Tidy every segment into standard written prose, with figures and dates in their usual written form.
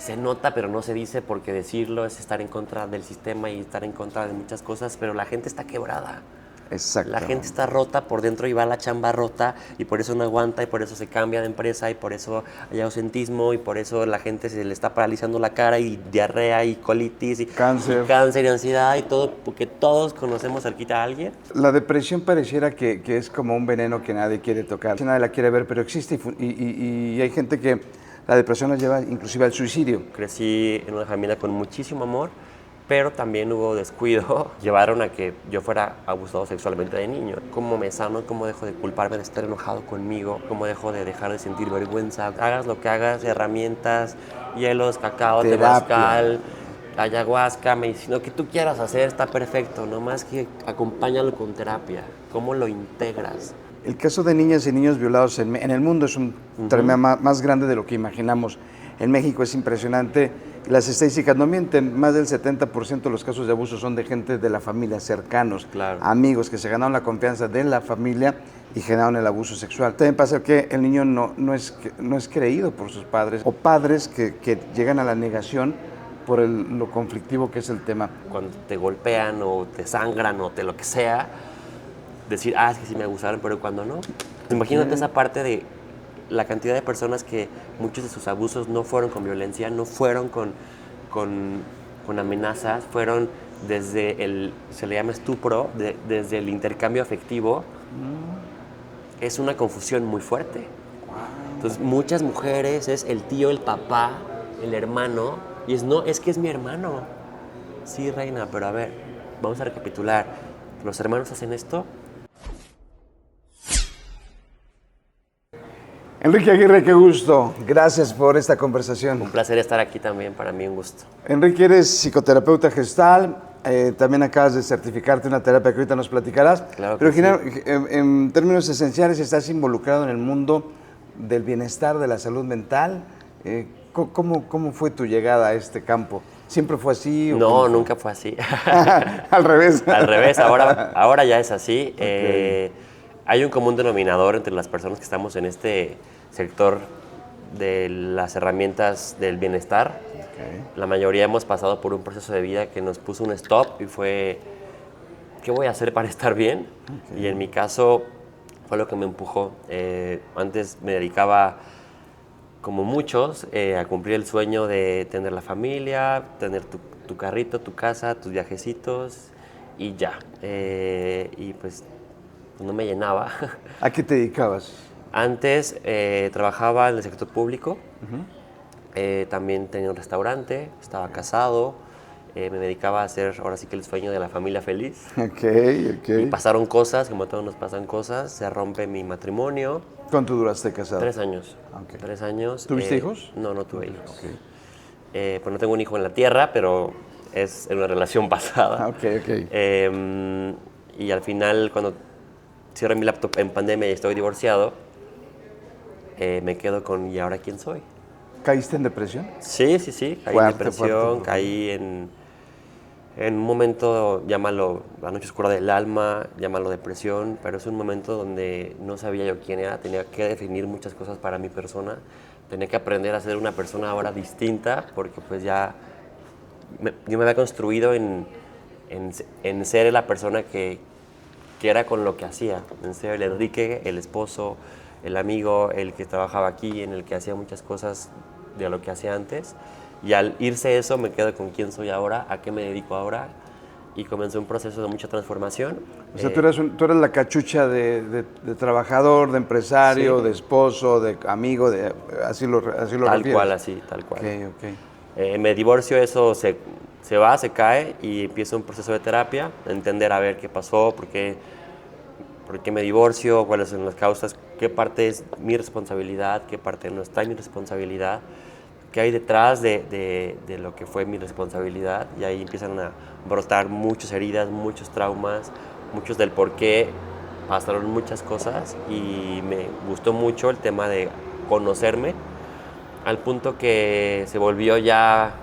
se nota, pero no se dice, porque decirlo es estar en contra del sistema y estar en contra de muchas cosas, pero la gente está quebrada. Exacto. La gente está rota por dentro y va a la chamba rota y por eso no aguanta y por eso se cambia de empresa y por eso hay ausentismo y por eso la gente se le está paralizando la cara y diarrea y colitis y Cáncer. y ansiedad y todo, porque todos conocemos cerquita a alguien. La depresión pareciera que es como un veneno que nadie quiere tocar, nadie la quiere ver, pero existe y hay gente que la depresión la lleva inclusive al suicidio. Crecí en una familia con muchísimo amor, pero también hubo descuido. Llevaron a que yo fuera abusado sexualmente de niño. ¿Cómo me sano? ¿Cómo dejo de culparme de estar enojado conmigo? ¿Cómo dejo de dejar de sentir vergüenza? Hagas lo que hagas, herramientas, hielos, cacao, temazcal, ayahuasca, medicina, lo que tú quieras hacer está perfecto, nomás que acompáñalo con terapia. ¿Cómo lo integras? El caso de niñas y niños violados en el mundo es un problema más grande de lo que imaginamos. En México es impresionante. Las estadísticas no mienten, más del 70% de los casos de abuso son de gente de la familia, cercanos, Claro. amigos que se ganaron la confianza de la familia y generaron el abuso sexual. También pasa que el niño no es creído por sus padres o padres que llegan a la negación por lo conflictivo que es el tema. Cuando te golpean o te sangran o te lo que sea, decir, es que sí me abusaron, pero cuando no. Imagínate esa parte de la cantidad de personas que muchos de sus abusos no fueron con violencia, no fueron con amenazas, fueron desde se le llama estupro, desde el intercambio afectivo. Es una confusión muy fuerte. Entonces, muchas mujeres es el tío, el papá, el hermano, y es que es mi hermano. Sí, reina, pero a ver, vamos a recapitular. ¿Los hermanos hacen esto? Enrique Aguirre, qué gusto. Gracias por esta conversación. Un placer estar aquí también, para mí un gusto. Enrique, eres psicoterapeuta gestal, también acabas de certificarte una terapia que ahorita nos platicarás. Claro que pero sí. en términos esenciales estás involucrado en el mundo del bienestar, de la salud mental. ¿Cómo fue tu llegada a este campo? ¿Siempre fue así? No, nunca fue así. Al revés. Al revés, ahora ya es así. Okay. Hay un común denominador entre las personas que estamos en este sector de las herramientas del bienestar. Okay. La mayoría hemos pasado por un proceso de vida que nos puso un stop y fue, ¿qué voy a hacer para estar bien? Okay. Y en mi caso fue lo que me empujó. Antes me dedicaba, como muchos, a cumplir el sueño de tener la familia, tener tu carrito, tu casa, tus viajecitos y ya. Y pues no me llenaba. ¿A qué te dedicabas? Antes trabajaba en el sector público, también tenía un restaurante, estaba casado, me dedicaba a hacer ahora sí que el sueño de la familia feliz. Okay. Y pasaron cosas, como a todos nos pasan cosas, se rompe mi matrimonio. ¿Cuánto duraste casado? 3 años. Okay. 3 años. ¿Tuviste hijos? No tuve hijos. Okay. Pues no tengo un hijo en la tierra, pero es en una relación pasada. Okay. Y al final, cuando cierro mi laptop en pandemia y estoy divorciado, me quedo con ¿y ahora quién soy? ¿Caíste en depresión? Sí, caí en depresión, caí en un momento, llámalo la noche oscura del alma, llámalo depresión, pero es un momento donde no sabía yo quién era, tenía que definir muchas cosas para mi persona, tenía que aprender a ser una persona ahora distinta, porque pues ya yo me había construido en ser la persona que era con lo que hacía, en ser el Enrique, el esposo, el amigo, el que trabajaba aquí, en el que hacía muchas cosas de lo que hacía antes. Y al irse eso, me quedo con quién soy ahora, a qué me dedico ahora, y comenzó un proceso de mucha transformación. O sea, tú eres la cachucha de trabajador, de empresario, sí, de esposo, de amigo, así lo refieres. Tal cual. Okay. Me divorcio, eso se va, se cae, y empieza un proceso de terapia, entender a ver qué pasó, por qué me divorcio, cuáles son las causas, qué parte es mi responsabilidad, qué parte no está en mi responsabilidad, qué hay detrás de lo que fue mi responsabilidad, y ahí empiezan a brotar muchas heridas, muchos traumas, muchos del por qué pasaron muchas cosas, y me gustó mucho el tema de conocerme, al punto que se volvió ya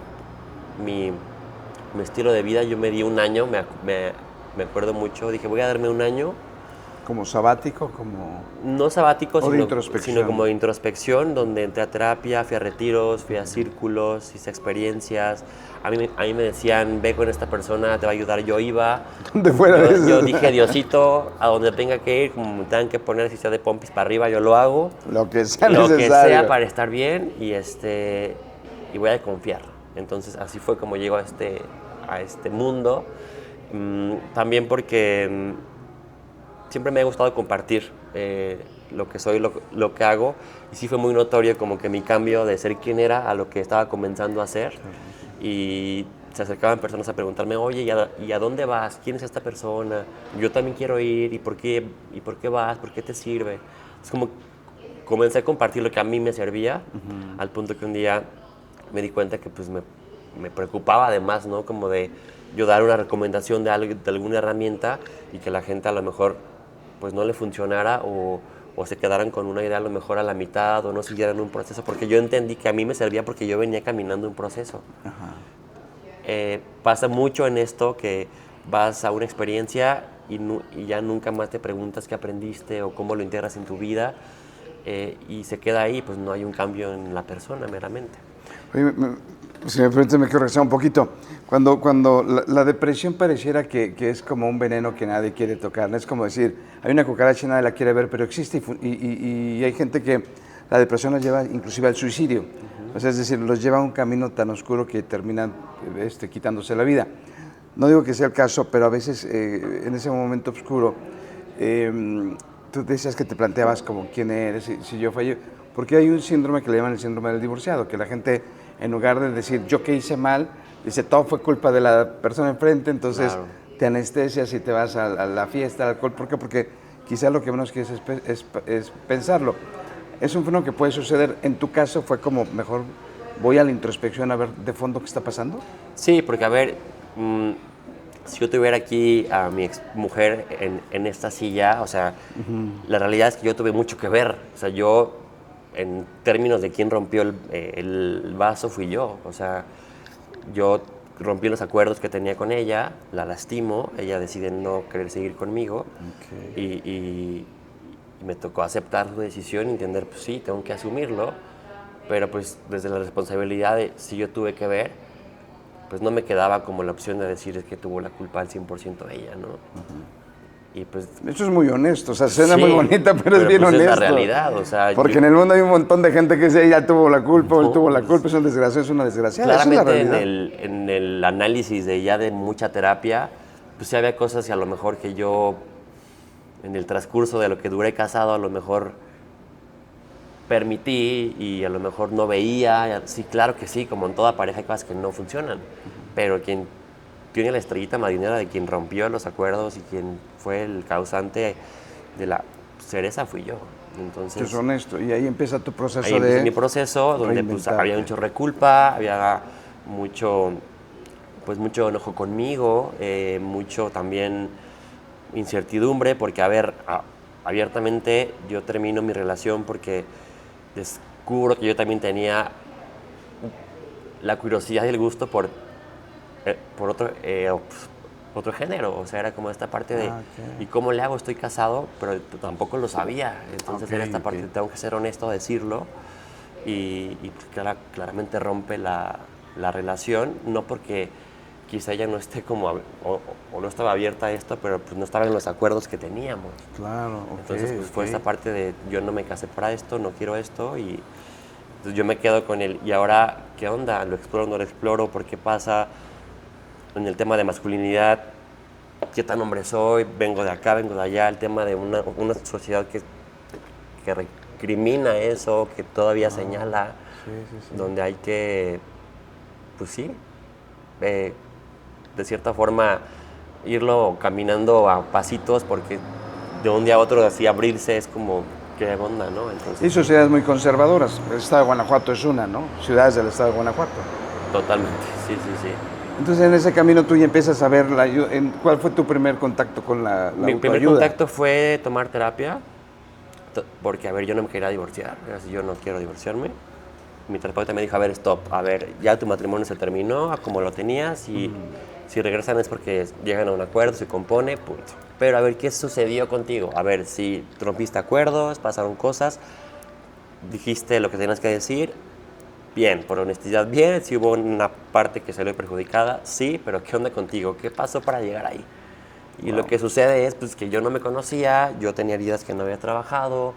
mi estilo de vida. Yo me di un año, me acuerdo mucho, dije voy a darme un año ¿Como sabático? Como... No sabático, de introspección. sino como de introspección, donde entré a terapia, fui a retiros, fui a círculos, hice experiencias. A mí me decían, ve con esta persona, te va a ayudar. Yo iba. ¿Dónde fuera yo, de eso? yo dije, Diosito, a donde tenga que ir, como me tengan que poner, si sea de pompis para arriba, yo lo hago. Lo que sea Lo necesario. que sea para estar bien y voy a confiar. Entonces, así fue como llego a este mundo. También porque siempre me ha gustado compartir lo que soy, lo que hago, y sí fue muy notorio como que mi cambio de ser quien era a lo que estaba comenzando a ser. Y se acercaban personas a preguntarme, oye, ¿y a dónde vas? ¿Quién es esta persona? Yo también quiero ir, ¿y por qué vas? ¿Por qué te sirve? Es como comencé a compartir lo que a mí me servía, al punto que un día me di cuenta que pues me preocupaba además, ¿no? Como de yo dar una recomendación de alguna herramienta y que la gente a lo mejor pues no le funcionara o se quedaran con una idea a lo mejor a la mitad o no siguieran un proceso, porque yo entendí que a mí me servía porque yo venía caminando un proceso. Pasa mucho en esto que vas a una experiencia y ya nunca más te preguntas qué aprendiste o cómo lo integras en tu vida, y se queda ahí, pues no hay un cambio en la persona meramente. Oye, si me permite, me quiero regresar un poquito. Cuando la depresión pareciera que es como un veneno que nadie quiere tocar, ¿no? Es como decir, hay una cucaracha y nadie la quiere ver, pero existe y hay gente que la depresión la lleva inclusive al suicidio. O sea, es decir, los lleva a un camino tan oscuro que terminan quitándose la vida. No digo que sea el caso, pero a veces en ese momento oscuro, tú decías que te planteabas como quién eres, si yo fallé, porque hay un síndrome que le llaman el síndrome del divorciado, que la gente, en lugar de decir yo qué hice mal, dice todo fue culpa de la persona enfrente, entonces claro, te anestesias y te vas a la fiesta, al alcohol. ¿Por qué? Porque quizá lo que menos quieres es pensarlo. Es un fenómeno que puede suceder. En tu caso fue como, mejor voy a la introspección a ver de fondo qué está pasando. Sí, porque a ver, si yo tuviera aquí a mi ex mujer en esta silla, o sea, la realidad es que yo tuve mucho que ver. O sea, yo, en términos de quién rompió el vaso, fui yo. O sea, yo rompí los acuerdos que tenía con ella, la lastimo, ella decide no querer seguir conmigo, y me tocó aceptar su decisión y entender, pues sí, tengo que asumirlo, pero pues desde la responsabilidad de si yo tuve que ver, pues no me quedaba como la opción de decir es que tuvo la culpa al 100% ella, ¿no? Y pues, esto es muy honesto, o sea, suena muy bonita, pero es bien pues honesto. Es la realidad, o sea... Porque en el mundo hay un montón de gente que dice, ella tuvo la culpa, él tuvo la culpa, es un desgraciado, es una desgraciada. Claramente es la en el análisis de mucha terapia, pues sí había cosas que a lo mejor que yo, en el transcurso de lo que duré casado, a lo mejor permití y a lo mejor no veía. Sí, claro que sí, como en toda pareja hay cosas que no funcionan, pero quien tiene la estrellita marinera de quien rompió los acuerdos y quien fue el causante de la cereza fui yo. Entonces, es honesto, y ahí empieza tu proceso ahí empieza mi proceso, donde pues, había mucho culpa, había mucho enojo conmigo, mucho también incertidumbre, porque a ver, abiertamente yo termino mi relación porque descubro que yo también tenía la curiosidad y el gusto por otro género. O sea, era como esta parte de ¿y cómo le hago? Estoy casado, pero tampoco lo sabía. Entonces era esta parte de tengo que ser honesto, decirlo, y claramente rompe la relación, no porque quizá ella no esté como o no estaba abierta a esto, pero pues no estaba en los acuerdos que teníamos. Claro, entonces pues fue esta parte de yo no me casé para esto, no quiero esto, y entonces yo me quedo con él. ¿Y ahora qué onda? ¿Lo exploro o no lo exploro? ¿Por qué pasa? En el tema de masculinidad, ¿qué tan hombre soy? Vengo de acá, vengo de allá. El tema de una sociedad que recrimina eso, que todavía señala, donde hay que, pues sí, de cierta forma irlo caminando a pasitos, porque de un día a otro así abrirse es como, ¿qué onda, no? Entonces, y sociedades muy conservadoras. El estado de Guanajuato es una, ¿no? Ciudades del estado de Guanajuato. Totalmente, sí. Entonces, en ese camino tú ya empiezas a ver ¿cuál fue tu primer contacto con la autoayuda? Mi primer contacto fue tomar terapia, porque, a ver, yo no me quería divorciar, yo no quiero divorciarme. Mi terapeuta me dijo, a ver, stop, a ver, ya tu matrimonio se terminó a como lo tenías y Si regresan es porque llegan a un acuerdo, se compone, punto. Pero a ver, ¿qué sucedió contigo? A ver, si rompiste acuerdos, pasaron cosas, dijiste lo que tenías que decir, bien, por honestidad, bien. Si hubo una parte que salió perjudicada, sí, pero ¿qué onda contigo? ¿Qué pasó para llegar ahí? Y lo que sucede es pues, que yo no me conocía, yo tenía heridas que no había trabajado,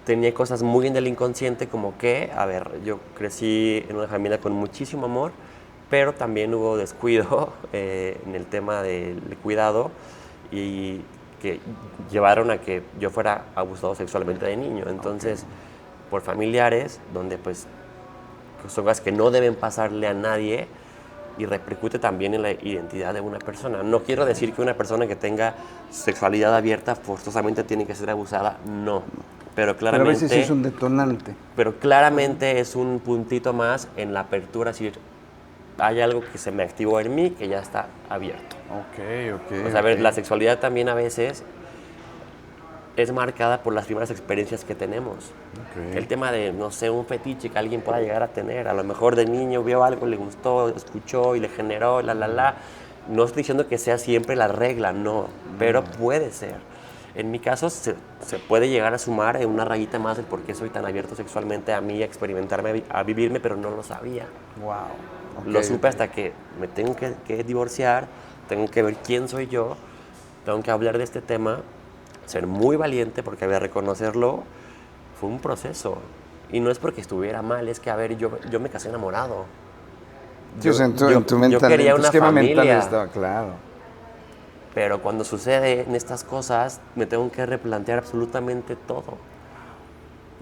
tenía cosas muy en el inconsciente como que, a ver, yo crecí en una familia con muchísimo amor, pero también hubo descuido en el tema del cuidado y que llevaron a que yo fuera abusado sexualmente de niño. Entonces, por familiares, donde pues son cosas que no deben pasarle a nadie y repercute también en la identidad de una persona. No quiero decir que una persona que tenga sexualidad abierta forzosamente tiene que ser abusada, no. Pero claramente, Pero a veces sí es un detonante. pero claramente es un puntito más en la apertura, es decir, hay algo que se me activó en mí que ya está abierto. Ok. O sea, a ver, la sexualidad también a veces es marcada por las primeras experiencias que tenemos. El tema de, no sé, un fetiche que alguien pueda llegar a tener. A lo mejor de niño vio algo, le gustó, escuchó y le generó, No estoy diciendo que sea siempre la regla, no, pero puede ser. En mi caso, se puede llegar a sumar en una rayita más el por qué soy tan abierto sexualmente a mí, a experimentarme, a vivirme, pero no lo sabía. Wow. Lo supe hasta que me tengo que divorciar, tengo que ver quién soy yo, tengo que hablar de este tema, ser muy valiente porque había reconocerlo, fue un proceso. Y no es porque estuviera mal, es que, a ver, yo me casé enamorado. En tu mental, yo quería en tu una esquema mental familia, estaba claro. pero cuando suceden estas cosas, me tengo que replantear absolutamente todo.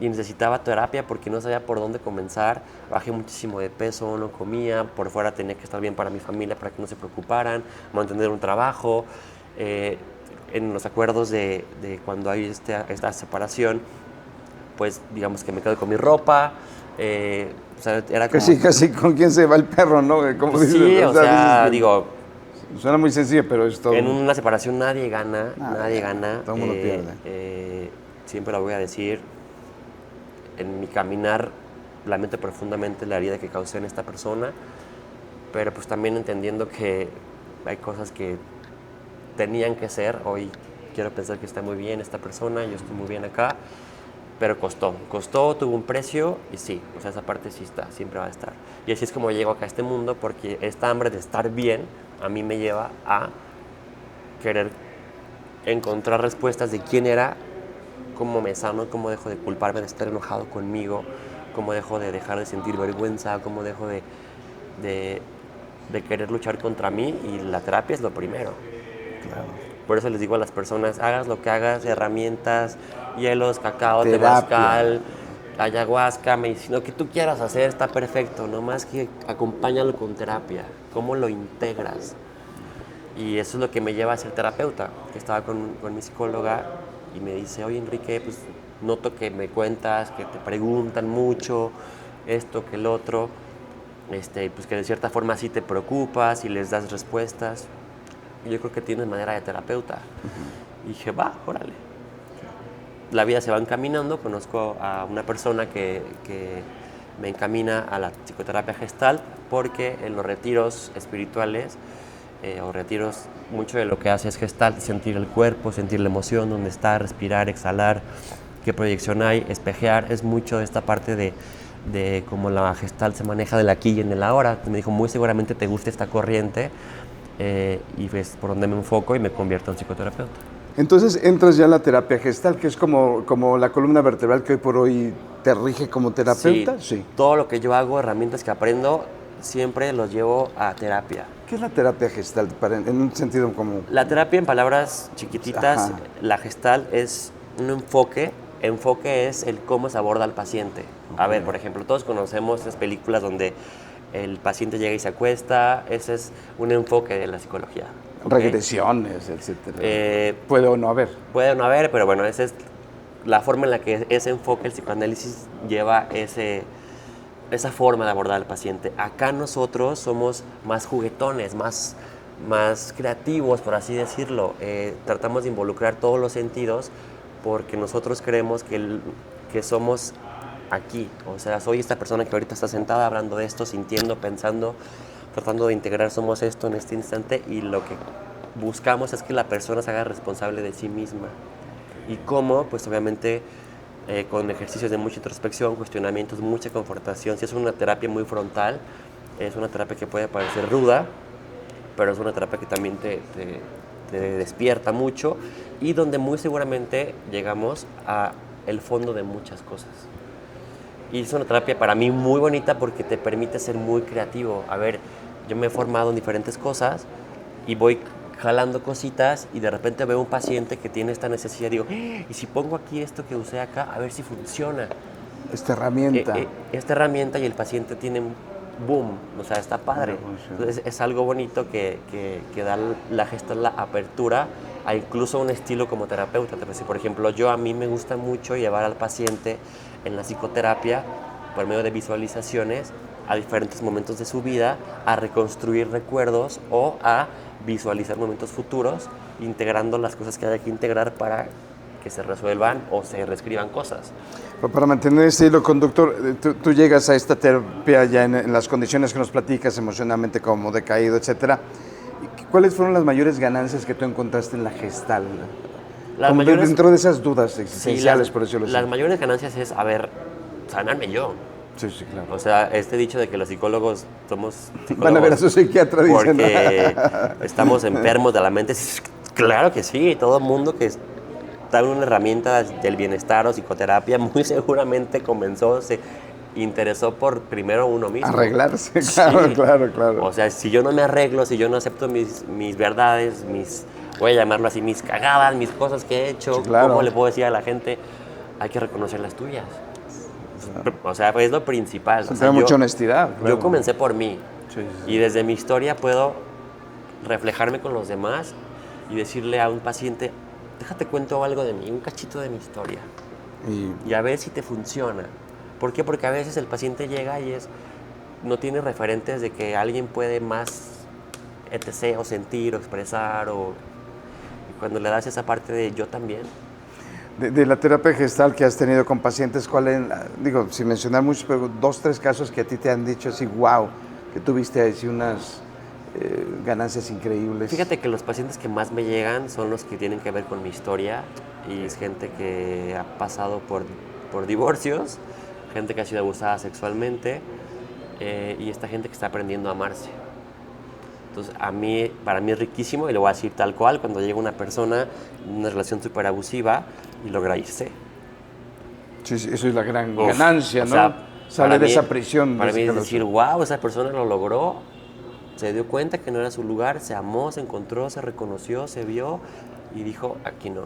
Y necesitaba terapia porque no sabía por dónde comenzar. Bajé muchísimo de peso, no comía, por fuera tenía que estar bien para mi familia, para que no se preocuparan, mantener un trabajo. En los acuerdos de cuando hay esta separación, pues digamos que me quedo con mi ropa. O sea, era como, Casi con quién se va el perro, ¿no? Como pues dices, sí, o sea, dices que digo, suena muy sencillo, pero es todo. en una separación nadie gana, nadie gana. Todo el mundo pierde. Siempre lo voy a decir, en mi caminar lamento profundamente la herida que causé en esta persona, pero pues también entendiendo que hay cosas que tenían que ser. Hoy quiero pensar que está muy bien esta persona, yo estoy muy bien acá, pero costó, tuvo un precio y sí, o sea, esa parte sí está, siempre va a estar. Y así es como llego acá a este mundo, porque esta hambre de estar bien a mí me lleva a querer encontrar respuestas de quién era, cómo me sano, cómo dejo de culparme de estar enojado conmigo, cómo dejo de dejar de sentir vergüenza, cómo dejo de querer luchar contra mí, y la terapia es lo primero. Claro. Por eso les digo a las personas, hagas lo que hagas, herramientas, hielos, cacao, Terapia. temazcal, ayahuasca, medicina, lo que tú quieras hacer está perfecto, nomás que acompáñalo con terapia, cómo lo integras. Y eso es lo que me lleva a ser terapeuta, que estaba con mi psicóloga y me dice, oye Enrique, pues noto que me cuentas, que te preguntan mucho, esto, que el otro, pues que de cierta forma sí te preocupas y les das respuestas. Y yo creo que tienes manera de terapeuta. Y dije, va, órale. La vida se va encaminando, conozco a una persona que me encamina a la psicoterapia gestal, porque en los retiros espirituales o retiros, mucho de lo que hace es gestal, sentir el cuerpo, sentir la emoción, dónde está, respirar, exhalar, qué proyección hay, espejear. Es mucho de esta parte de cómo la gestal se maneja del aquí y en el ahora. Me dijo, muy seguramente te gusta esta corriente, y ves por dónde me enfoco y me convierto en psicoterapeuta. Entonces entras ya en la terapia gestal, que es como la columna vertebral que hoy por hoy te rige como terapeuta. Sí, todo lo que yo hago, herramientas que aprendo, siempre los llevo a terapia. ¿Qué es la terapia gestal en un sentido como? La terapia, en palabras chiquititas, Ajá. la gestal es un enfoque. Enfoque es el cómo se aborda al paciente. A ver, por ejemplo, todos conocemos esas películas donde el paciente llega y se acuesta. Ese es un enfoque de la psicología. ¿Okay? Regresiones, etcétera. Puede o no haber. Puede o no haber, pero bueno, esa es la forma en la que ese enfoque, el psicoanálisis, lleva esa forma de abordar al paciente. Acá nosotros somos más juguetones, más creativos, por así decirlo. Tratamos de involucrar todos los sentidos porque nosotros creemos que somos aquí. O sea, soy esta persona que ahorita está sentada hablando de esto, sintiendo, pensando, tratando de integrar, somos esto en este instante, y lo que buscamos es que la persona se haga responsable de sí misma. ¿Y cómo? Pues obviamente con ejercicios de mucha introspección, cuestionamientos, mucha confortación. Si es una terapia muy frontal, es una terapia que puede parecer ruda, pero es una terapia que también te despierta mucho y donde muy seguramente llegamos a el fondo de muchas cosas. Y es una terapia para mí muy bonita porque te permite ser muy creativo. A ver, yo me he formado en diferentes cosas y voy jalando cositas y de repente veo un paciente que tiene esta necesidad y digo, ¿y si pongo aquí esto que usé acá? A ver si funciona. Esta herramienta. Esta herramienta y el paciente tiene boom, o sea, está padre. Entonces es algo bonito que da la gesta, la apertura a incluso un estilo como terapeuta. Por ejemplo, a mí me gusta mucho llevar al paciente en la psicoterapia por medio de visualizaciones a diferentes momentos de su vida, a reconstruir recuerdos o a visualizar momentos futuros, integrando las cosas que hay que integrar para que se resuelvan o se reescriban cosas. Para mantener este hilo conductor, tú llegas a esta terapia ya en las condiciones que nos platicas, emocionalmente como decaído, etcétera. ¿Cuáles fueron las mayores ganancias que tú encontraste en la Gestalt? Dentro de esas dudas existenciales, por decirlo así. Las mayores ganancias es, sanarme yo. Sí, sí, claro. O sea, este dicho de que los psicólogos somos psicólogos van a ver a su psiquiatra diciendo porque estamos enfermos de la mente. Claro que sí, todo el mundo que está en una herramienta del bienestar o psicoterapia muy seguramente se interesó por primero uno mismo. Arreglarse, claro, sí. Claro. O sea, si yo no me arreglo, si yo no acepto mis verdades, voy a llamarlo así, mis cagadas, mis cosas que he hecho, sí, claro. ¿Cómo le puedo decir a la gente? Hay que reconocer las tuyas. O sea, es lo principal. O sea, mucha honestidad. Claro. Yo comencé por mí. Sí. Y desde mi historia puedo reflejarme con los demás y decirle a un paciente, déjate cuento algo de mí, un cachito de mi historia. Y a ver si te funciona. ¿Por qué? Porque a veces el paciente llega y no tiene referentes de que alguien puede más, etc., o sentir, o expresar, y cuando le das esa parte de yo también. De la terapia gestal que has tenido con pacientes, digo, sin mencionar muchos, pero 2, 3 casos que a ti te han dicho así, wow, que tuviste así unas ganancias increíbles. Fíjate que los pacientes que más me llegan son los que tienen que ver con mi historia, y es gente que ha pasado por divorcios, gente que ha sido abusada sexualmente, y esta gente que está aprendiendo a amarse. Entonces, para mí es riquísimo, y lo voy a decir tal cual, cuando llega una persona en una relación súper abusiva y logra irse. Sí, eso es la gran ganancia, ¿no? O sea, sale de esa prisión. Para mí es decir, wow, esa persona lo logró, se dio cuenta que no era su lugar, se amó, se encontró, se reconoció, se vio y dijo, aquí no.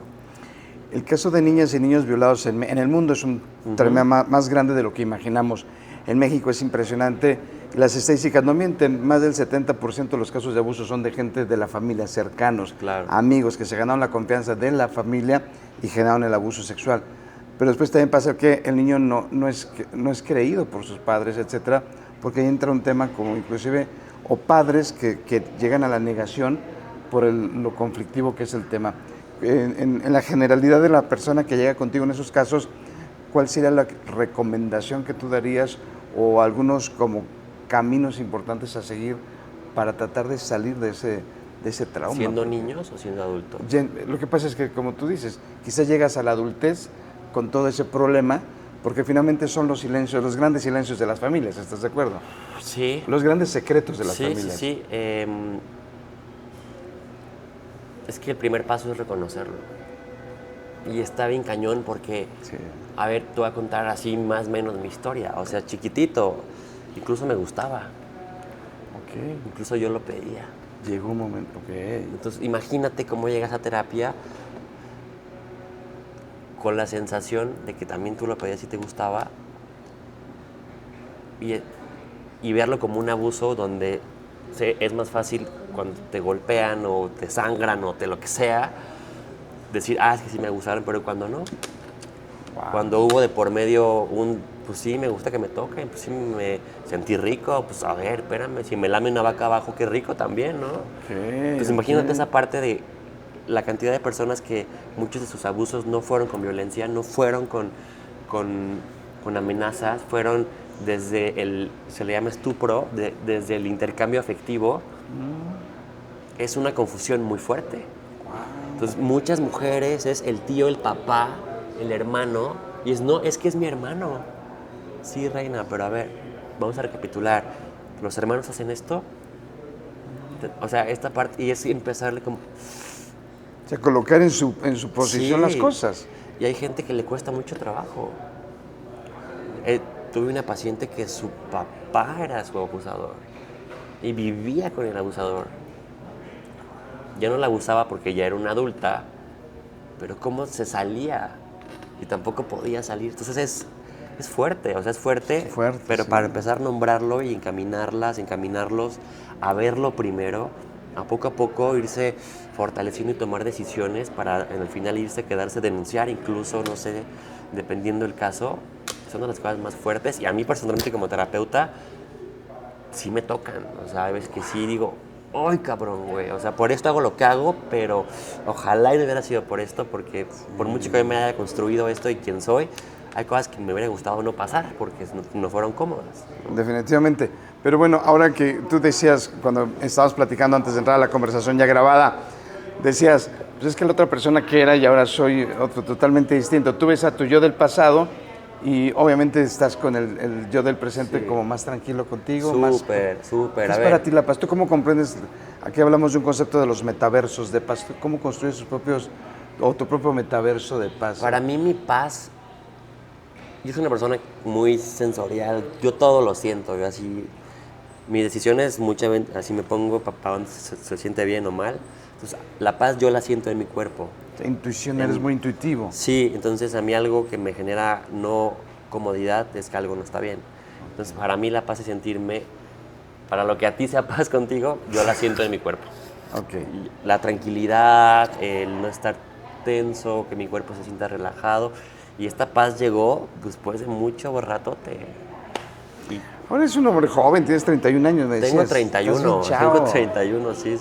El caso de niñas y niños violados en el mundo es un problema más grande de lo que imaginamos. En México es impresionante. Las estadísticas no mienten, más del 70% de los casos de abuso son de gente de la familia, cercanos, claro. Amigos que se ganaron la confianza de la familia y generaron el abuso sexual. Pero después también pasa que el niño no es creído por sus padres, etcétera, porque ahí entra un tema como inclusive, o padres que llegan a la negación por lo conflictivo que es el tema. En la generalidad de la persona que llega contigo en esos casos, ¿cuál sería la recomendación que tú darías o algunos como caminos importantes a seguir para tratar de salir de ese trauma? ¿Siendo niños o siendo adultos? Lo que pasa es que, como tú dices, quizás llegas a la adultez con todo ese problema, porque finalmente son los grandes silencios de las familias, ¿estás de acuerdo? Sí. Los grandes secretos de las familias. Sí. Es que el primer paso es reconocerlo. Y está bien cañón porque, a ver, te voy a contar así más o menos mi historia. O sea, chiquitito, incluso me gustaba. Okay. Incluso yo lo pedía. Llegó un momento, Entonces, imagínate cómo llegas a terapia con la sensación de que también tú lo pedías y te gustaba, y verlo como un abuso donde es más fácil cuando te golpean o te sangran o lo que sea, decir, es que sí me abusaron, pero cuando no. Wow. Cuando hubo de por medio pues sí, me gusta que me toquen, pues sí, me sentí rico, pues a ver, espérame, si me lame una vaca abajo, qué rico también, ¿no? Pues imagínate esa parte de la cantidad de personas que muchos de sus abusos no fueron con violencia, no fueron con con amenazas fueron desde se le llama estupro, desde el intercambio afectivo. Es una confusión muy fuerte. Entonces, muchas mujeres es el tío, el papá, el hermano, y no, es que es mi hermano. Sí, reina, pero a ver, vamos a recapitular. ¿Los hermanos hacen esto? O sea, esta parte, y es empezarle como... O sea, colocar en su posición las cosas. Y hay gente que le cuesta mucho trabajo. Tuve una paciente que su papá era su abusador y vivía con el abusador. Ya no la abusaba porque ya era una adulta, pero cómo se salía y tampoco podía salir. Entonces es fuerte, o sea, es fuerte, pero sí. Para empezar a nombrarlo y encaminarlos a verlo primero, a poco irse fortaleciendo y tomar decisiones para en el final quedarse, denunciar, incluso, no sé, dependiendo del caso, son de las cosas más fuertes. Y a mí personalmente como terapeuta, sí me tocan, o sea, a veces que sí digo, ¡ay, cabrón, güey! O sea, por esto hago lo que hago, pero ojalá y no hubiera sido por esto, porque por mucho que yo me haya construido esto y quién soy, hay cosas que me hubiera gustado no pasar, porque no fueron cómodas, ¿no? Definitivamente. Pero bueno, ahora que tú decías, cuando estábamos platicando antes de entrar a la conversación ya grabada, decías, pues es que la otra persona que era y ahora soy otro totalmente distinto. Tú ves a tu yo del pasado y obviamente estás con el yo del presente, sí, como más tranquilo contigo. Súper. ¿Qué es para ti la paz? ¿Tú cómo comprendes? Aquí hablamos de un concepto de los metaversos de paz. ¿Cómo construyes tu propio metaverso de paz? Para mí mi paz, yo soy una persona muy sensorial, yo todo lo siento, yo así, mis decisiones muchas veces así me pongo para donde se siente bien o mal. Entonces, la paz yo la siento en mi cuerpo. Intuición, eres muy intuitivo. Sí, entonces a mí algo que me genera no comodidad es que algo no está bien. Entonces para mí la paz es sentirme, para lo que a ti sea paz contigo, yo la siento en mi cuerpo. Okay. La tranquilidad, el no estar tenso, que mi cuerpo se sienta relajado. Y esta paz llegó después de mucho ratote. Ahora eres un hombre joven, tienes 31 años, me decías. Tengo 31, sí.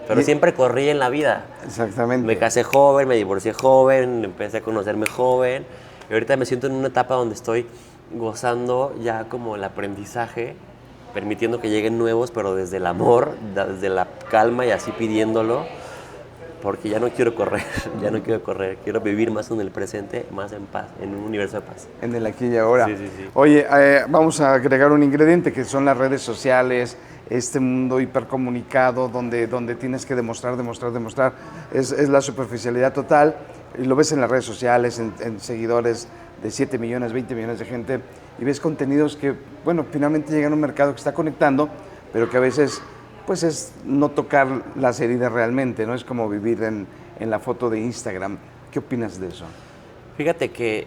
Pero siempre corrí en la vida. Exactamente. Me casé joven, me divorcié joven, empecé a conocerme joven. Y ahorita me siento en una etapa donde estoy gozando ya como el aprendizaje, permitiendo que lleguen nuevos, pero desde el amor, desde la calma y así pidiéndolo. Porque ya no quiero correr, quiero vivir más en el presente, más en paz, en un universo de paz. En el aquí y ahora. Sí. Oye, vamos a agregar un ingrediente que son las redes sociales, este mundo hipercomunicado donde tienes que demostrar. Es la superficialidad total, y lo ves en las redes sociales, en seguidores de 7 millones, 20 millones de gente, y ves contenidos que, bueno, finalmente llegan a un mercado que está conectando, pero que a veces pues es no tocar las heridas realmente, ¿no? Es como vivir en la foto de Instagram. ¿Qué opinas de eso? Fíjate que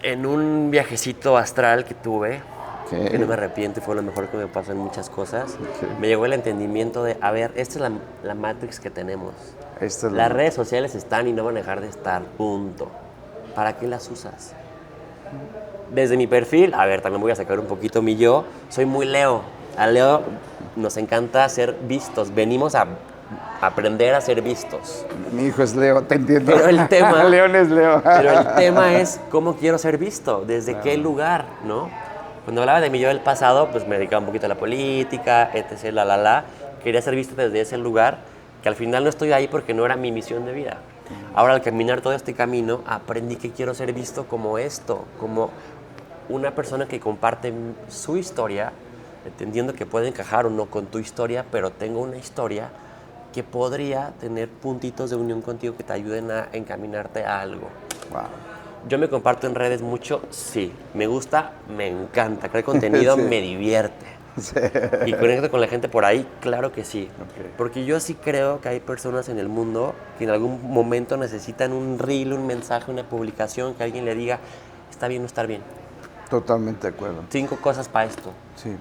en un viajecito astral que tuve, que no me arrepiento, fue lo mejor que me pasó en muchas cosas, me llegó el entendimiento de, a ver, esta es la Matrix que tenemos. Las redes sociales están y no van a dejar de estar, punto. ¿Para qué las usas? Desde mi perfil, a ver, también voy a sacar un poquito mi yo, soy muy Leo. A Leo nos encanta ser vistos, venimos a aprender a ser vistos. Mi hijo es Leo, te entiendo. Pero el tema, León es Leo. Pero el tema es cómo quiero ser visto, desde qué lugar, ¿no? Cuando hablaba de mi yo del pasado, pues me dedicaba un poquito a la política, etc., Quería ser visto desde ese lugar, que al final no estoy ahí porque no era mi misión de vida. Ahora, al caminar todo este camino, aprendí que quiero ser visto como esto, como una persona que comparte su historia, entendiendo que puede encajar o no con tu historia, pero tengo una historia que podría tener puntitos de unión contigo que te ayuden a encaminarte a algo. Wow. Yo me comparto en redes mucho, sí. Me gusta, me encanta. Crear contenido sí. Me divierte. Sí. Y conecto con la gente por ahí, claro que sí. Okay. Porque yo sí creo que hay personas en el mundo que en algún momento necesitan un reel, un mensaje, una publicación, que alguien le diga, está bien o estar bien. Totalmente de acuerdo. 5 cosas para esto. Sí.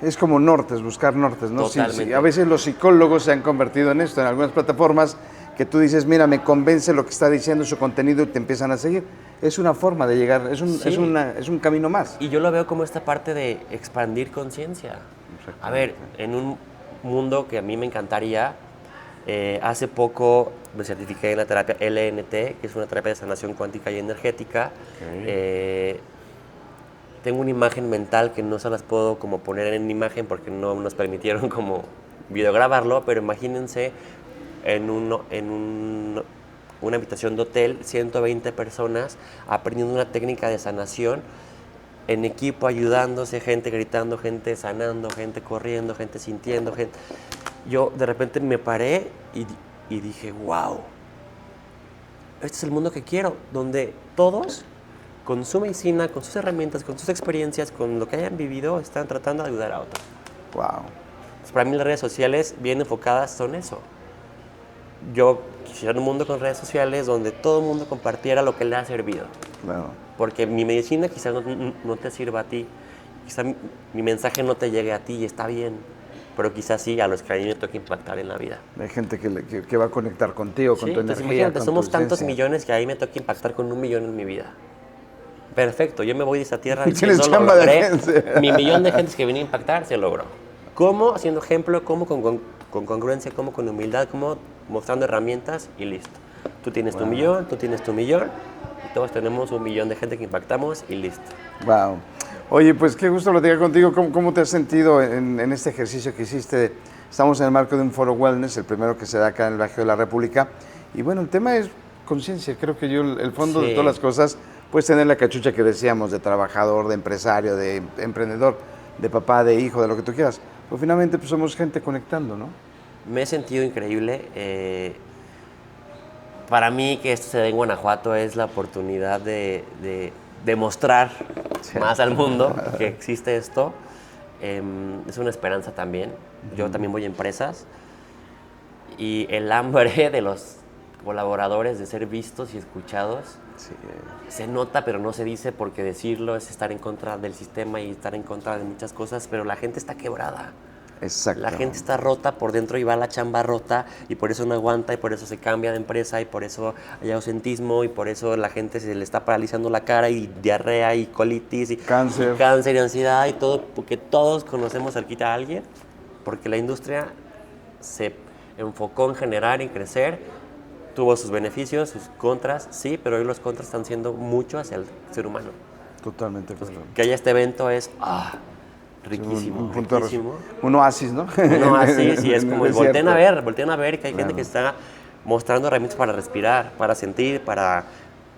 Es como nortes, buscar nortes, ¿no? Totalmente. Sí. A veces los psicólogos se han convertido en esto, en algunas plataformas, que tú dices, mira, me convence lo que está diciendo su contenido y te empiezan a seguir. Es una forma de llegar, es un camino más. Y yo lo veo como esta parte de expandir conciencia. A ver, en un mundo que a mí me encantaría, hace poco me certifiqué en la terapia LNT, que es una terapia de sanación cuántica y energética. Okay. tengo una imagen mental que no se las puedo como poner en imagen porque no nos permitieron como videograbarlo, pero imagínense una habitación de hotel, 120 personas aprendiendo una técnica de sanación en equipo, ayudándose, gente gritando, gente sanando, gente corriendo, gente sintiendo, gente... Yo de repente me paré y dije, wow, este es el mundo que quiero, donde todos con su medicina, con sus herramientas, con sus experiencias, con lo que hayan vivido, están tratando de ayudar a otros. Wow. Para mí las redes sociales bien enfocadas son eso. Yo quisiera un mundo con redes sociales donde todo el mundo compartiera lo que le ha servido. Claro. Porque mi medicina quizás no te sirva a ti, quizás mi mensaje no te llegue a ti y está bien, pero quizás sí a los que a mí me toca impactar en la vida. Hay gente que va a conectar contigo, con Sí, tu entonces energía, imagínate, con somos tu tantos esencia. millones que ahí me toca impactar con 1 millón en mi vida. Perfecto, yo me voy de esta tierra Tienes diciendo, lo chamba de logré. gente. Mi millón de gentes que viene a impactar se logró. ¿Cómo? Haciendo ejemplo, cómo con congruencia, cómo con humildad, cómo mostrando herramientas y listo. Tú tienes tu millón, tú tienes tu millón, y todos tenemos 1 millón de gente que impactamos y listo. Wow. Oye, pues qué gusto platicar contigo. ¿Cómo te has sentido en este ejercicio que hiciste? Estamos en el marco de un foro wellness, el primero que se da acá en el Bajío de la República. Y bueno, el tema es conciencia. Creo que el fondo de todas las cosas, puedes tener la cachucha que decíamos de trabajador, de empresario, de emprendedor, de papá, de hijo, de lo que tú quieras. Pero finalmente pues, somos gente conectando, ¿no? Me he sentido increíble. Para mí que esto se dé en Guanajuato es la oportunidad de demostrar más al mundo que existe esto. Es una esperanza también. Yo también voy a empresas y el hambre de los colaboradores de ser vistos y escuchados se nota, pero no se dice, porque decirlo es estar en contra del sistema y estar en contra de muchas cosas, pero la gente está quebrada. Exacto. La gente está rota por dentro y va a la chamba rota y por eso no aguanta y por eso se cambia de empresa y por eso hay ausentismo y por eso la gente se le está paralizando la cara y diarrea y colitis y Cáncer. y cáncer y ansiedad y todo, porque todos conocemos cerquita a alguien, porque la industria se enfocó en generar y crecer, tuvo sus beneficios, sus contras, sí, pero hoy los contras están siendo mucho hacia el ser humano. Totalmente. Que haya este evento es riquísimo, Un punto riquísimo. Un oasis, ¿no? No, así, sí, es como el volteen a desierto. ver que hay gente que está mostrando herramientas para respirar, para sentir, para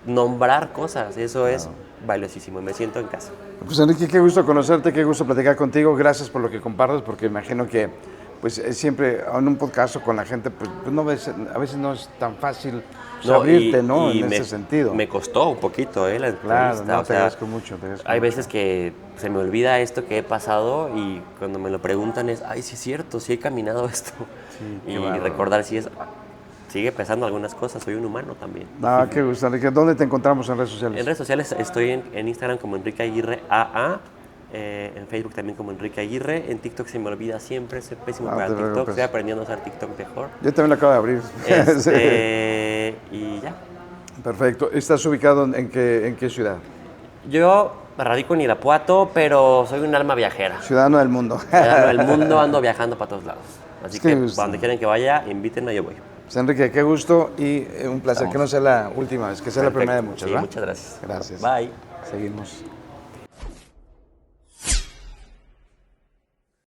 nombrar cosas. Eso es valiosísimo, me siento en casa. Pues Enrique, qué gusto conocerte, qué gusto platicar contigo. Gracias por lo que compartes, porque imagino que pues siempre en un podcast con la gente, pues no, a veces no es tan fácil abrirte, ¿no? En ese sentido. Me costó un poquito, la entrevista. Claro, no, te agradezco mucho. Hay veces que se me olvida esto que he pasado y cuando me lo preguntan es, ay, sí es cierto, sí he caminado esto. Sí, y recordar si sigue pesando algunas cosas, soy un humano también. Ah, qué gusto, Enrique. ¿Dónde te encontramos en redes sociales? En redes sociales estoy en Instagram como Enrique Aguirre AA, en Facebook también como Enrique Aguirre, en TikTok se me olvida siempre, soy pésimo para el TikTok, estoy aprendiendo a usar TikTok mejor. Yo también lo acabo de abrir. Y ya. Perfecto. ¿Estás ubicado en qué ciudad? Yo radico en Irapuato, pero soy un alma viajera. Ciudadano del mundo. Ciudadano del mundo, ando viajando para todos lados. Así que donde quieran que vaya, invítenme, yo voy. Pues Enrique, qué gusto y un placer. Que no sea la última vez, que sea la primera de muchas, Sí, ¿verdad? muchas gracias. Gracias. Bye. Seguimos.